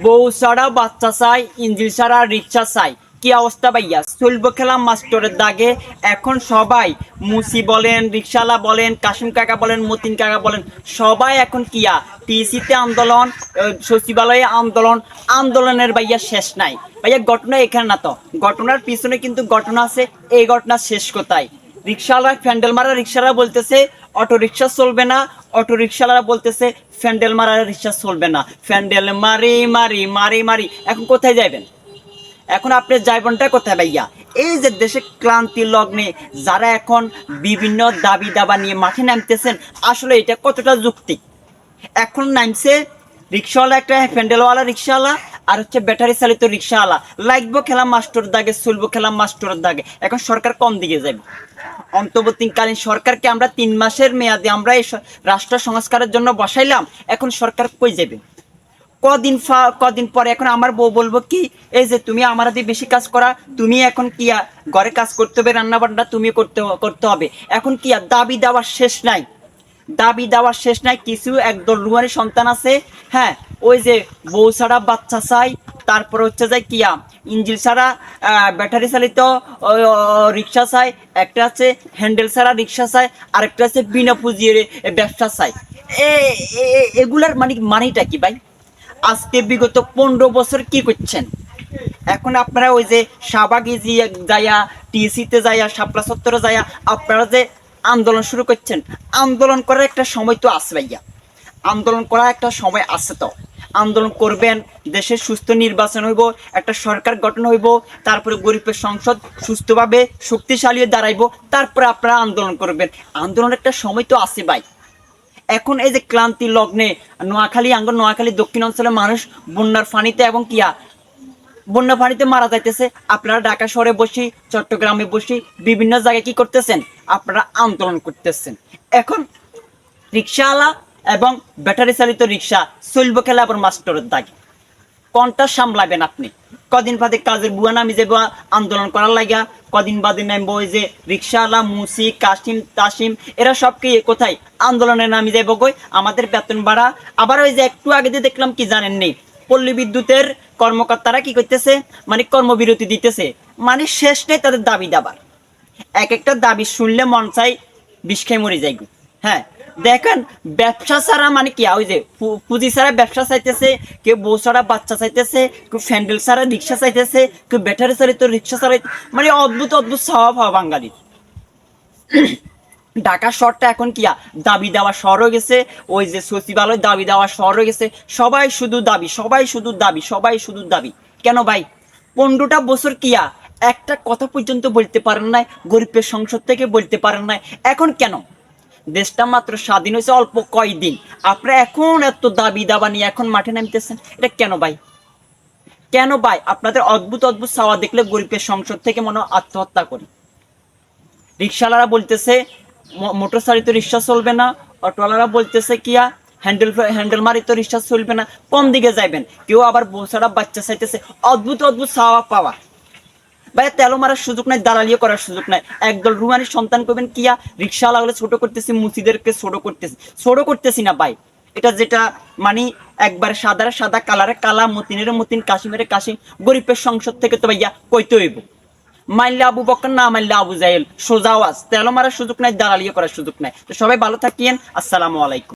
বউ ছাড়া বাচ্চা চাই, ইঞ্জিল ছাড়া রিক্সা চাই। কি অবস্থা ভাইয়া, চলবো খেলাম মাস্টরের দাগে। এখন সবাই মুসি বলেন, রিক্সাওয়ালা বলেন, কাশিম কাকা বলেন, মতিন কাকা বলেন, সবাই এখন কিয়া টিসিতে আন্দোলন, সচিবালয়ে আন্দোলন। আন্দোলনের ভাইয়া শেষ নাই ভাইয়া। ঘটনা এখানে না তো, ঘটনার পিছনে কিন্তু ঘটনা আছে। এই ঘটনা শেষ কোথায়? রিক্সাওয়ালা ফ্যান্ডেল মারা রিক্সাওয়ালা বলতেছে অটো রিক্সা চলবে না, অটো রিক্সাওয়ালা বলতেছে ফ্যান্ডেল মারা রিক্সা চলবে না। ফ্যান্ডেল মারি মারি মারি মারি, এখন কোথায় যাবেন? এখন আপনি যাইবনটা কোথায় ভাইয়া? এই যে দেশে ক্লান্তি লগ্নে যারা এখন বিভিন্ন দাবি দাবা নিয়ে মাঠে নামতেছেন, আসলে এটা কতটা যুক্তি? এখন নামছে রিক্সাওয়ালা, একটা প্যান্ডেলওয়ালা রিক্সাওয়ালা, আর হচ্ছে ব্যাটারি চালিত রিক্সাওয়ালা। লাগবো খেলাম মাস্টর দাগে, চলবো খেলাম মাস্টরের দাগে। এখন সরকার কম দিকে যাবে। অন্তর্বর্তীকালীন সরকারকে আমরা 3 মাসের মেয়াদে আমরা এই রাষ্ট্র সংস্কারের জন্য বসাইলাম। এখন সরকার কই যাবে? কদিন পরে এখন আমার বউ বলবো কি, এই যে তুমি আমার দিয়ে বেশি কাজ করা, তুমি এখন কি ঘরে কাজ করতে হবে, রান্না বান্না তুমি করতে হবে। এখন কি দাবি দেওয়ার শেষ নাই, দাবি দেওয়ার শেষ নাই। কিছু একদল রুহানি সন্তান আছে, হ্যাঁ, ওই যে বউ ছাড়া বাচ্চা চাই, তারপর হচ্ছে যে কিয়া ইঞ্জিল ছাড়া ব্যাটারি চালিত রিক্সা চাই, একটা আছে হ্যান্ডেল ছাড়া রিক্সা চাই, আরেকটা আছে বিনা পুঁজির ব্যবসা চাই। এগুলার মানেটা কি ভাই? আজকে বিগত 15 বছর কি করছেন? এখন আপনারা ওই যে শাহবাগে যাইয়া, টিসিতে যাইয়া, শাপলা চত্বরে যাইয়া আপনারা যে আন্দোলন শুরু করছেন, আন্দোলন করার একটা সময় তো আছে ভাইয়া। আন্দোলন করার একটা সময় আছে তো। আন্দোলন করবেন, দেশের সুস্থ নির্বাচন হইব, একটা সরকার গঠন হইব, তারপরে গরিবের সংসদ সুস্থভাবে শক্তিশালী হয়ে দাঁড়াইব, তারপরে আপনারা আন্দোলন করবেন। আন্দোলনের একটা সময় তো আছে ভাই। এখন এই যে ক্লান্তি লগ্নে নোয়াখালী দক্ষিণ অঞ্চলের মানুষ বন্যার পানিতে এবং বন্যা পানিতে মারা যাইতেছে। আপনারা ঢাকা শহরে বসি, চট্টগ্রামে বসি, বিভিন্ন জায়গায় কি করতেছেন? আপনারা আন্দোলন করতেছেন। এখন রিক্সাওয়ালা এবং ব্যাটারি চালিত রিক্সা চলবো খেলা আবার মাস্টরের দাগে। কোনটা সামলাবেন আপনি? কদিন বাদে কাজের বুয়া নামি যাবো আন্দোলন করার লাগা, কদিন বাদে নামবো ওই যে রিক্সাওয়ালা, মুসি, কাশিম, তাসিম, এরা সবকে কোথায় আন্দোলনে নামি যাবো কই? আমাদের বেতন বাড়া। আবার ওই যে একটু আগে দিয়ে দেখলাম, কি জানেন নেই, পল্লী বিদ্যুতের কর্মকর্তারা কি করতেছে, কর্মবিরতি দিতেছে। শেষ নেই তাদের দাবি দাবার। এক একটা দাবি শুনলে মন চাই বিষ খেয়ে মরে যাই। হ্যাঁ, দেখেন, ব্যবসা ছাড়া কি ওই যে পুঁজি ছাড়া ব্যবসা চাইতেছে, কেউ বউ ছাড়া বাচ্চা চাইতেছে, কেউ ফ্যান্ডেল ছাড়া রিক্সা চাইতেছে, কেউ ব্যাটারি চালিত রিক্সা ছাড়া, অদ্ভুত অদ্ভুত স্বভাব হওয়া বাঙালির। ঢাকা শহরটা এখন দাবি দেওয়া শহর হয়ে গেছে। ওই যে সচিবালয় দাবি দেওয়া শহর হয়ে গেছে। সবাই শুধু দাবি, সবাই শুধু দাবি, সবাই শুধু দাবি। কেন ভাই? 15টা বছর একটা কথা পর্যন্ত বলতে পারেন নাই, গরিবের সংসদ থেকে বলতে পারেন নাই। এখন কেন? দেশটা মাত্র স্বাধীন হয়েছে অল্প কয়দিন, আপনারা এখন এত দাবি দাবা নিয়ে এখন মাঠে নামতেছেন। এটা কেন ভাই? কেন ভাই? আপনাদের অদ্ভুত অদ্ভুত চাওয়া দেখলে গরিবের সংসদ থেকে মনে আত্মহত্যা করি। রিক্সাওয়ালারা বলতেছে মোটর চালিত রিক্সা চলবে না, অটোওয়ালারা বলতেছে হ্যান্ডেল মারিত রিক্সা চলবে না। কোন দিকে যাইবেন? কেউ আবার বছরা বাচ্চা চাইতেছে। অদ্ভুত অদ্ভুত চাওয়া পাওয়া ভাই। তেলো মারার সুযোগ নাই, দালালিও করার সুযোগ নাই। একদল রুমানির সন্তান করবেন রিক্সাওয়ালা হলে ছোট করতেছি, মুসিদেরকে ছোট করতেছি না ভাই। এটা যেটা একবার সাদারে সাদা, কালারে কালা, মতিনের মতিন, কাশিমের কাশিম। গরিবের সংসদ থেকে তো ভাইয়া কইতে হইব। মাইল্লা আবু বকর, না মাইল্লা আবু জাহেল, সোজা আওয়াজ। তেলো মারার সুযোগ নাই, দালালিও করার সুযোগ নাই। তো সবাই ভালো থাকিয়েন। আসসালামু আলাইকুম।